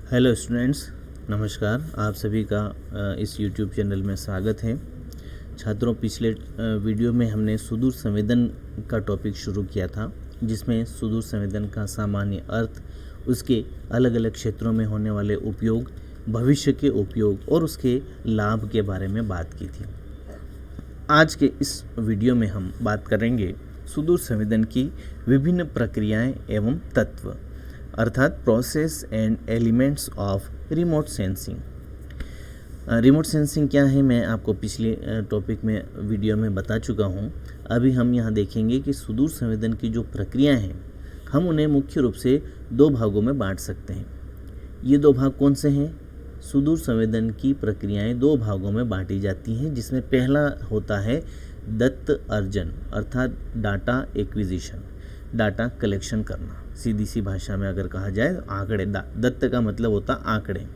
Hello students, नमस्कार। आप सभी का इस यूट्यूब चैनल में स्वागत है। छात्रों, पिछले वीडियो में हमने सुदूर संवेदन का टॉपिक शुरू किया था, जिसमें सुदूर संवेदन का सामान्य अर्थ, उसके अलग अलग क्षेत्रों में होने वाले उपयोग, भविष्य के उपयोग और उसके लाभ के बारे में बात की थी। आज के इस वीडियो में हम बात करेंगे सुदूर संवेदन की विभिन्न प्रक्रियाएं एवं तत्व, अर्थात process and elements of remote sensing. Remote sensing क्या है, मैं आपको पिछले टॉपिक में वीडियो में बता चुका हूँ। अभी हम यहाँ देखेंगे कि सुदूर संवेदन की जो प्रक्रियाएं हैं, हम उन्हें मुख्य रूप से दो भागों में बांट सकते हैं। ये दो भाग कौन से हैं? सुदूर संवेदन की प्रक्रियाएं दो भागों में बांटी जाती हैं, जिसमें पहला होता है दत्त अर्जन, अर्थात डाटा एक्विजिशन, डाटा कलेक्शन करना। सीधी सी भाषा में अगर कहा जाए तो आंकड़े, दत्त का मतलब होता आंकड़े।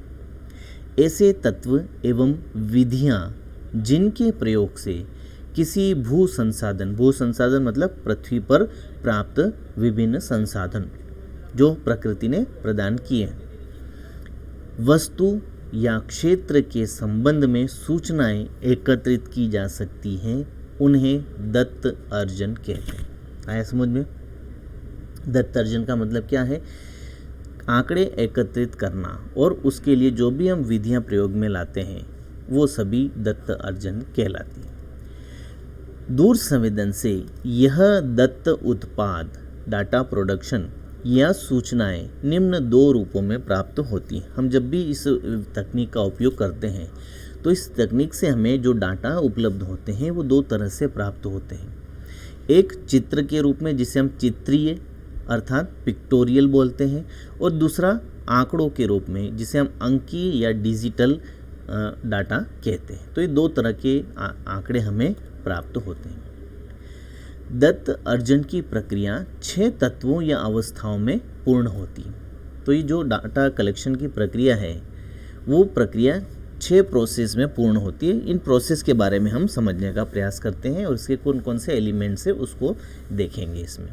ऐसे तत्व एवं विधियां जिनके प्रयोग से किसी भू संसाधन मतलब पृथ्वी पर प्राप्त विभिन्न संसाधन जो प्रकृति ने प्रदान किए, वस्तु या क्षेत्र के संबंध में सूचनाएं एकत्रित की जा सकती हैं, उन्हें दत्त अर्जन कहते हैं। आया समझ में? दत्त अर्जन का मतलब क्या है? आंकड़े एकत्रित करना, और उसके लिए जो भी हम विधियां प्रयोग में लाते हैं वो सभी दत्त अर्जन कहलाती है। दूर संवेदन से यह दत्त उत्पाद, डाटा प्रोडक्शन या सूचनाएं निम्न दो रूपों में प्राप्त होती हैं। हम जब भी इस तकनीक का उपयोग करते हैं तो इस तकनीक से हमें जो डाटा उपलब्ध होते हैं वो दो तरह से प्राप्त होते हैं। एक चित्र के रूप में, जिसे हम चित्रीय अर्थात पिक्टोरियल बोलते हैं, और दूसरा आंकड़ों के रूप में, जिसे हम अंकीय या डिजिटल डाटा कहते हैं। तो ये दो तरह के आंकड़े हमें प्राप्त होते हैं। दत्त अर्जन की प्रक्रिया 6 तत्वों या अवस्थाओं में पूर्ण होती है। तो ये जो डाटा कलेक्शन की प्रक्रिया है वो प्रक्रिया 6 प्रोसेस में पूर्ण होती है। इन प्रोसेस के बारे में हम समझने का प्रयास करते हैं और इसके कौन कौन से एलिमेंट्स है उसको देखेंगे इसमें।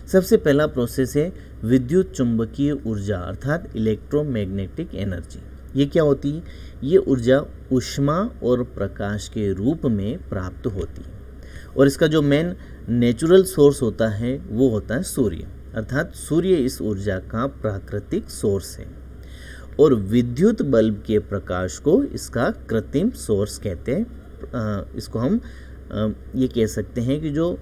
सबसे पहला प्रोसेस है विद्युत चुंबकीय ऊर्जा, अर्थात इलेक्ट्रोमैग्नेटिक एनर्जी। ये क्या होती है? ये ऊर्जा ऊष्मा और प्रकाश के रूप में प्राप्त होती है, और इसका जो मेन नेचुरल सोर्स होता है वो होता है सूर्य, अर्थात सूर्य इस ऊर्जा का प्राकृतिक सोर्स है, और विद्युत बल्ब के प्रकाश को इसका कृत्रिम सोर्स कहते हैं। इसको हम ये कह सकते हैं कि जो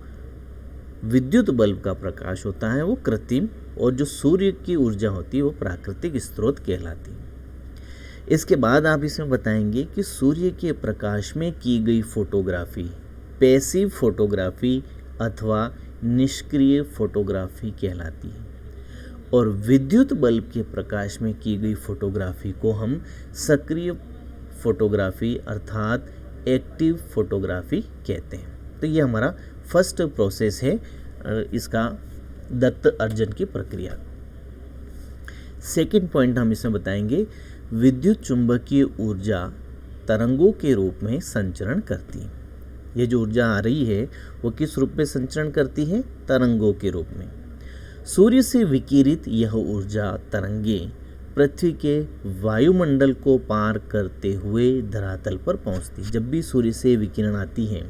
विद्युत बल्ब का प्रकाश होता है वो कृत्रिम, और जो सूर्य की ऊर्जा होती है वो प्राकृतिक स्रोत कहलाती है। इसके बाद आप इसमें बताएंगे कि सूर्य के प्रकाश में की गई फोटोग्राफी पैसिव फोटोग्राफी अथवा निष्क्रिय फोटोग्राफी कहलाती है, और विद्युत बल्ब के प्रकाश में की गई फोटोग्राफी को हम सक्रिय फोटोग्राफी अर्थात एक्टिव फोटोग्राफी कहते हैं। तो ये हमारा फर्स्ट प्रोसेस है इसका दत्त अर्जन की प्रक्रिया। सेकंड पॉइंट हम इसमें बताएंगे, विद्युत चुंबकीय ऊर्जा तरंगों के रूप में संचरण करती है। ये जो ऊर्जा आ रही है वो किस रूप में संचरण करती है? तरंगों के रूप में। सूर्य से विकिरित यह ऊर्जा तरंगें पृथ्वी के वायुमंडल को पार करते हुए धरातल पर पहुंचती। जब भी सूर्य से विकिरण आती है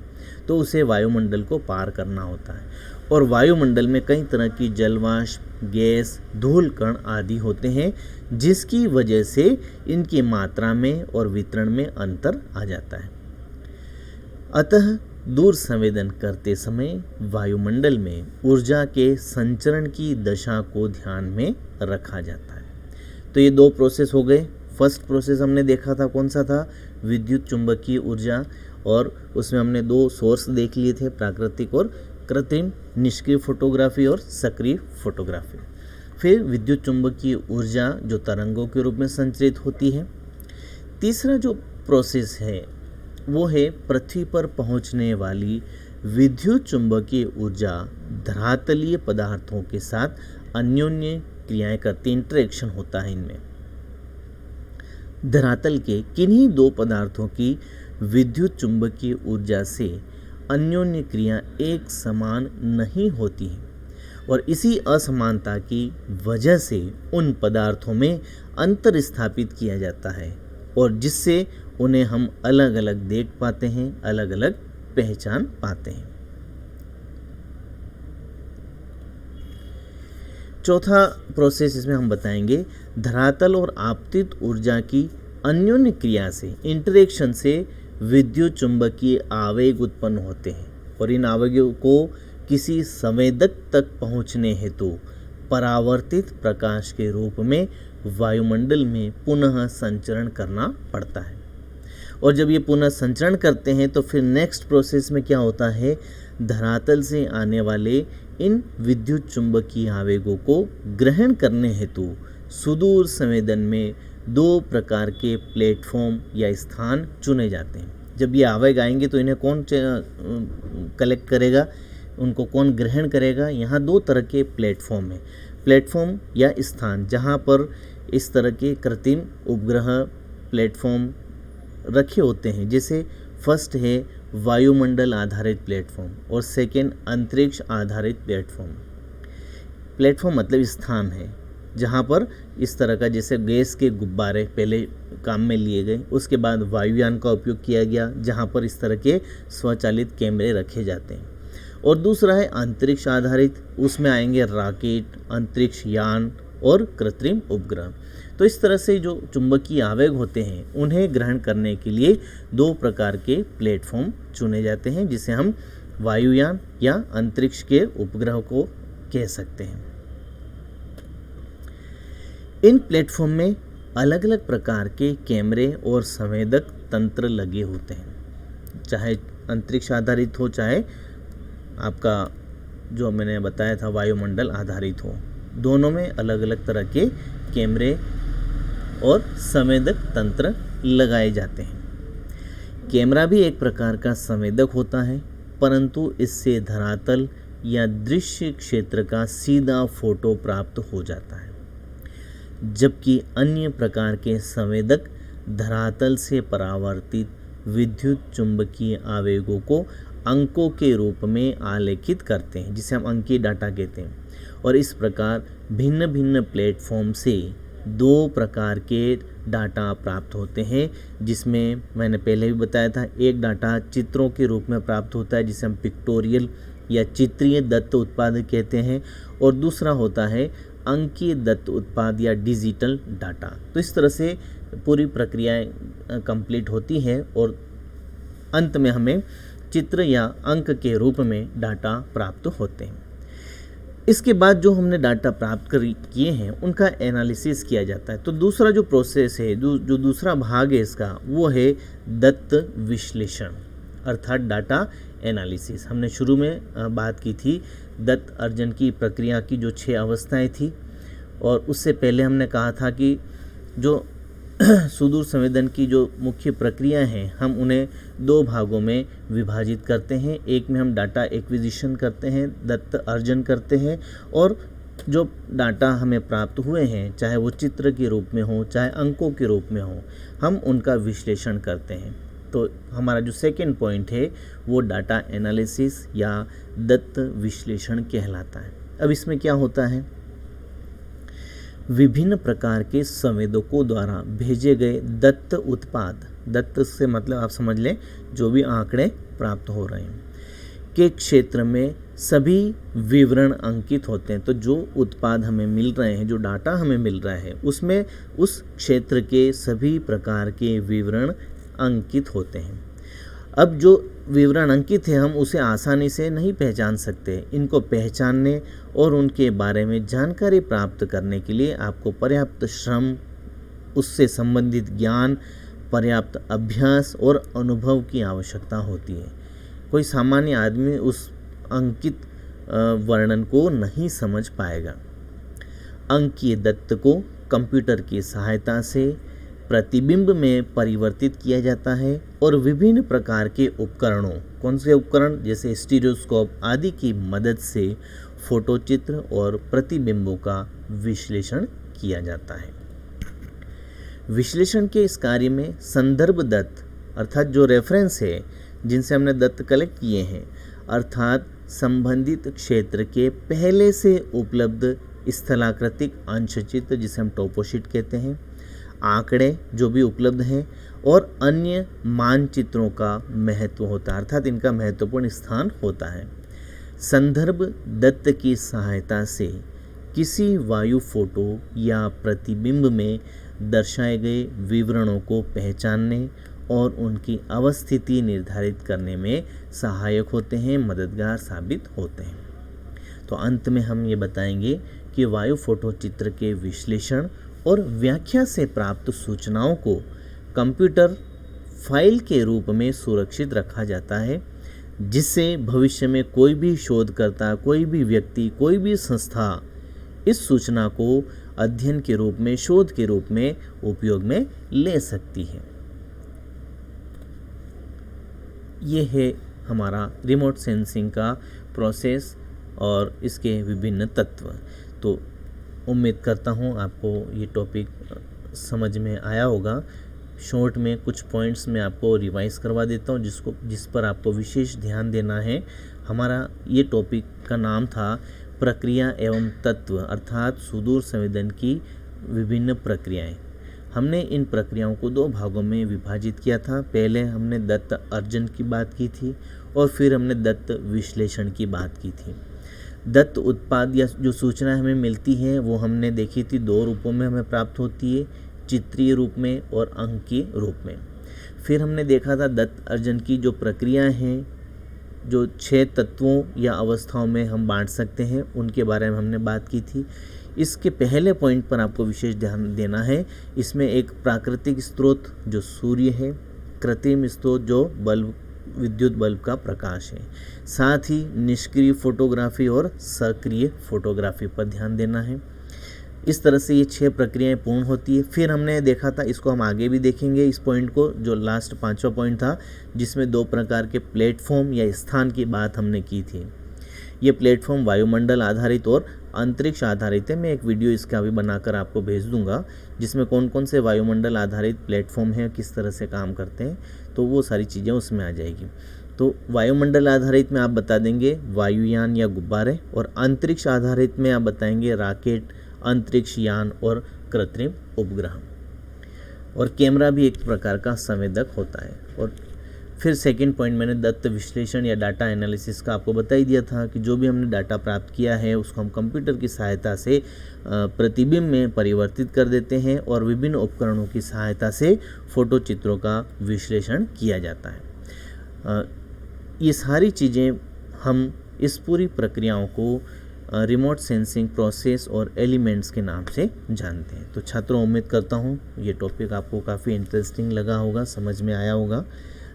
तो उसे वायुमंडल को पार करना होता है, और वायुमंडल में कई तरह की जलवाष्प, गैस, धूल कण आदि होते हैं, जिसकी वजह से इनकी मात्रा में और वितरण में अंतर आ जाता है। अतः दूर संवेदन करते समय वायुमंडल में ऊर्जा के संचरण की दशा को ध्यान में रखा जाता है। तो ये दो प्रोसेस हो गए। फर्स्ट प्रोसेस हमने देखा था, कौन सा था? विद्युत चुंबकीय ऊर्जा, और उसमें हमने दो सोर्स देख लिए थे, प्राकृतिक और कृत्रिम, निष्क्रिय फोटोग्राफी और सक्रिय फोटोग्राफी। फिर विद्युत चुंबकीय ऊर्जा जो तरंगों के रूप में संचरित होती है। तीसरा जो प्रोसेस है वो है पृथ्वी पर पहुंचने वाली विद्युत चुंबकीय ऊर्जा धरातलीय पदार्थों के साथ अन्योन्य क्रियाएं करती, इंटरेक्शन होता है इनमें। धरातल के किन्हीं दो पदार्थों की विद्युत चुंबकीय ऊर्जा से अन्योन्य क्रिया एक समान नहीं होती है, और इसी असमानता की वजह से उन पदार्थों में अंतर स्थापित किया जाता है और जिससे उन्हें हम अलग अलग देख पाते हैं, अलग अलग पहचान पाते हैं। चौथा प्रोसेस इसमें हम बताएंगे, धरातल और आपतित ऊर्जा की अन्योन्य क्रिया से, इंटरेक्शन से विद्युत चुंबकीय आवेग उत्पन्न होते हैं और इन आवेगों को किसी संवेदक तक पहुंचने हेतु परावर्तित प्रकाश के रूप में वायुमंडल में पुनः संचरण करना पड़ता है। और जब ये पुनः संचरण करते हैं तो फिर नेक्स्ट प्रोसेस में क्या होता है, धरातल से आने वाले इन विद्युत चुंबकीय आवेगों को ग्रहण करने हेतु सुदूर संवेदन में 2 प्रकार के प्लेटफॉर्म या स्थान चुने जाते हैं। जब ये आवेग आएंगे तो इन्हें कौन कलेक्ट करेगा, उनको कौन ग्रहण करेगा? यहाँ 2 तरह के प्लेटफॉर्म हैं, प्लेटफॉर्म या स्थान, जहाँ पर इस तरह के कृत्रिम उपग्रह प्लेटफॉर्म रखे होते हैं। जैसे फर्स्ट है वायुमंडल आधारित प्लेटफॉर्म और सेकेंड अंतरिक्ष आधारित प्लेटफॉर्म। प्लेटफॉर्म मतलब स्थान है जहाँ पर इस तरह का, जैसे गैस के गुब्बारे पहले काम में लिए गए, उसके बाद वायुयान का उपयोग किया गया जहाँ पर इस तरह के स्वचालित कैमरे रखे जाते हैं। और दूसरा है अंतरिक्ष आधारित, उसमें आएंगे रॉकेट, अंतरिक्ष यान और कृत्रिम उपग्रह। तो इस तरह से जो चुंबकीय आवेग होते हैं उन्हें ग्रहण करने के लिए 2 प्रकार के प्लेटफॉर्म चुने जाते हैं, जिसे हम वायुयान या अंतरिक्ष के उपग्रह को कह सकते हैं। इन प्लेटफॉर्म में अलग अलग प्रकार के कैमरे और संवेदक तंत्र लगे होते हैं, चाहे अंतरिक्ष आधारित हो चाहे आपका जो मैंने बताया था वायुमंडल आधारित हो। दोनों में अलग अलग तरह के कैमरे और संवेदक तंत्र लगाए जाते हैं। कैमरा भी एक प्रकार का संवेदक होता है, परंतु इससे धरातल या दृश्य क्षेत्र का सीधा फोटो प्राप्त हो जाता है, जबकि अन्य प्रकार के संवेदक धरातल से परावर्तित विद्युत चुंबकीय आवेगों को अंकों के रूप में आलेखित करते हैं, जिसे हम अंकीय डाटा कहते हैं। और इस प्रकार भिन्न भिन्न प्लेटफॉर्म से 2 प्रकार के डाटा प्राप्त होते हैं, जिसमें मैंने पहले भी बताया था, एक डाटा चित्रों के रूप में प्राप्त होता है जिसे हम पिक्टोरियल या चित्रीय दत्त उत्पाद कहते हैं, और दूसरा होता है अंकीय दत्त उत्पाद या डिजिटल डाटा। तो इस तरह से पूरी प्रक्रियाएं कंप्लीट होती है और अंत में हमें चित्र या अंक के रूप में डाटा प्राप्त होते हैं। इसके बाद जो हमने डाटा प्राप्त किए हैं उनका एनालिसिस किया जाता है। तो दूसरा जो प्रोसेस है, जो दूसरा भाग है इसका, वो है दत्त विश्लेषण अर्थात डाटा एनालिसिस। हमने शुरू में बात की थी दत्त अर्जन की प्रक्रिया की जो 6 अवस्थाएं थी, और उससे पहले हमने कहा था कि जो सुदूर संवेदन की जो मुख्य प्रक्रिया है हम उन्हें 2 भागों में विभाजित करते हैं। एक में हम डाटा एक्विजिशन करते हैं, दत्त अर्जन करते हैं, और जो डाटा हमें प्राप्त हुए हैं, चाहे वो चित्र के रूप में हो चाहे अंकों के रूप में हो, हम उनका विश्लेषण करते हैं। तो हमारा जो सेकंड पॉइंट है वो डाटा एनालिसिस या दत्त विश्लेषण कहलाता है। अब इसमें क्या होता है, विभिन्न प्रकार के संवेदकों द्वारा भेजे गए दत्त उत्पाद, दत्त से मतलब आप समझ लें जो भी आंकड़े प्राप्त हो रहे हैं के क्षेत्र में सभी विवरण अंकित होते हैं। तो जो उत्पाद हमें मिल रहे हैं, जो डाटा हमें मिल रहा है, उसमें उस क्षेत्र के सभी प्रकार के विवरण अंकित होते हैं। अब जो विवरण अंकित है हम उसे आसानी से नहीं पहचान सकते। इनको पहचानने और उनके बारे में जानकारी प्राप्त करने के लिए आपको पर्याप्त श्रम, उससे संबंधित ज्ञान, पर्याप्त अभ्यास और अनुभव की आवश्यकता होती है। कोई सामान्य आदमी उस अंकित वर्णन को नहीं समझ पाएगा। अंकीय दत्त को कंप्यूटर की सहायता से प्रतिबिंब में परिवर्तित किया जाता है और विभिन्न प्रकार के उपकरणों, कौन से उपकरण, जैसे स्टीरियोस्कोप आदि की मदद से फोटोचित्र और प्रतिबिंबों का विश्लेषण किया जाता है। विश्लेषण के इस कार्य में संदर्भ दत्त अर्थात जो रेफरेंस है जिनसे हमने दत्त कलेक्ट किए हैं, अर्थात संबंधित क्षेत्र के पहले से उपलब्ध स्थलाकृतिक अंशचित्र, जिसे हम टोपोशीट कहते हैं, आंकड़े जो भी उपलब्ध हैं और अन्य मानचित्रों का महत्व होता है, अर्थात इनका महत्वपूर्ण स्थान होता है। संदर्भ दत्त की सहायता से किसी वायु फोटो या प्रतिबिंब में दर्शाए गए विवरणों को पहचानने और उनकी अवस्थिति निर्धारित करने में सहायक होते हैं, मददगार साबित होते हैं। तो अंत में हम ये बताएंगे कि वायु फोटो चित्र के विश्लेषण और व्याख्या से प्राप्त सूचनाओं को कंप्यूटर फाइल के रूप में सुरक्षित रखा जाता है, जिससे भविष्य में कोई भी शोधकर्ता, कोई भी व्यक्ति, कोई भी संस्था इस सूचना को अध्ययन के रूप में, शोध के रूप में उपयोग में ले सकती है। ये है हमारा रिमोट सेंसिंग का प्रोसेस और इसके विभिन्न तत्व। तो उम्मीद करता हूँ आपको ये टॉपिक समझ में आया होगा। शॉर्ट में कुछ पॉइंट्स मैं आपको रिवाइज करवा देता हूँ जिस पर आपको विशेष ध्यान देना है। हमारा ये टॉपिक का नाम था प्रक्रिया एवं तत्व, अर्थात सुदूर संवेदन की विभिन्न प्रक्रियाएं। हमने इन प्रक्रियाओं को दो भागों में विभाजित किया था। पहले हमने दत्त अर्जन की बात की थी और फिर हमने दत्त विश्लेषण की बात की थी। दत्त उत्पाद या जो सूचना हमें मिलती है वो हमने देखी थी दो रूपों में हमें प्राप्त होती है, चित्रीय रूप में और अंकीय रूप में। फिर हमने देखा था दत्त अर्जन की जो प्रक्रिया हैं, जो 6 तत्वों या अवस्थाओं में हम बांट सकते हैं, उनके बारे में हमने बात की थी। इसके पहले पॉइंट पर आपको विशेष ध्यान देना है। इसमें एक प्राकृतिक स्रोत जो सूर्य है, कृत्रिम स्रोत जो बल्ब, विद्युत बल्ब का प्रकाश है, साथ ही निष्क्रिय फोटोग्राफी और सक्रिय फोटोग्राफी पर ध्यान देना है। इस तरह से ये 6 प्रक्रियाएं पूर्ण होती है। फिर हमने देखा था, इसको हम आगे भी देखेंगे इस पॉइंट को, जो लास्ट 5वां पॉइंट था, जिसमें 2 प्रकार के प्लेटफॉर्म या स्थान की बात हमने की थी। ये प्लेटफॉर्म वायुमंडल आधारित और अंतरिक्ष आधारित है। मैं एक वीडियो इसका भी बनाकर आपको भेज दूंगा, जिसमें कौन कौन से वायुमंडल आधारित प्लेटफॉर्म हैं, किस तरह से काम करते हैं, तो वो सारी चीज़ें उसमें आ जाएगी। तो वायुमंडल आधारित में आप बता देंगे वायुयान या गुब्बारे, और अंतरिक्ष आधारित में आप बताएंगे रॉकेट, अंतरिक्ष यान और कृत्रिम उपग्रह। और कैमरा भी एक प्रकार का संवेदक होता है। और फिर सेकंड पॉइंट मैंने दत्त विश्लेषण या डाटा एनालिसिस का आपको बता ही दिया था कि जो भी हमने डाटा प्राप्त किया है उसको हम कंप्यूटर की सहायता से प्रतिबिंब में परिवर्तित कर देते हैं और विभिन्न उपकरणों की सहायता से फोटो चित्रों का विश्लेषण किया जाता है। ये सारी चीज़ें हम इस पूरी प्रक्रियाओं को रिमोट सेंसिंग प्रोसेस और एलिमेंट्स के नाम से जानते हैं। तो छात्रों, उम्मीद करता हूँ ये टॉपिक आपको काफ़ी इंटरेस्टिंग लगा होगा, समझ में आया होगा।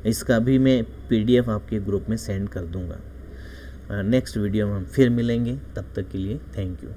इसका भी मैं PDF आपके ग्रुप में सेंड कर दूंगा। नेक्स्ट वीडियो में हम फिर मिलेंगे, तब तक के लिए थैंक यू।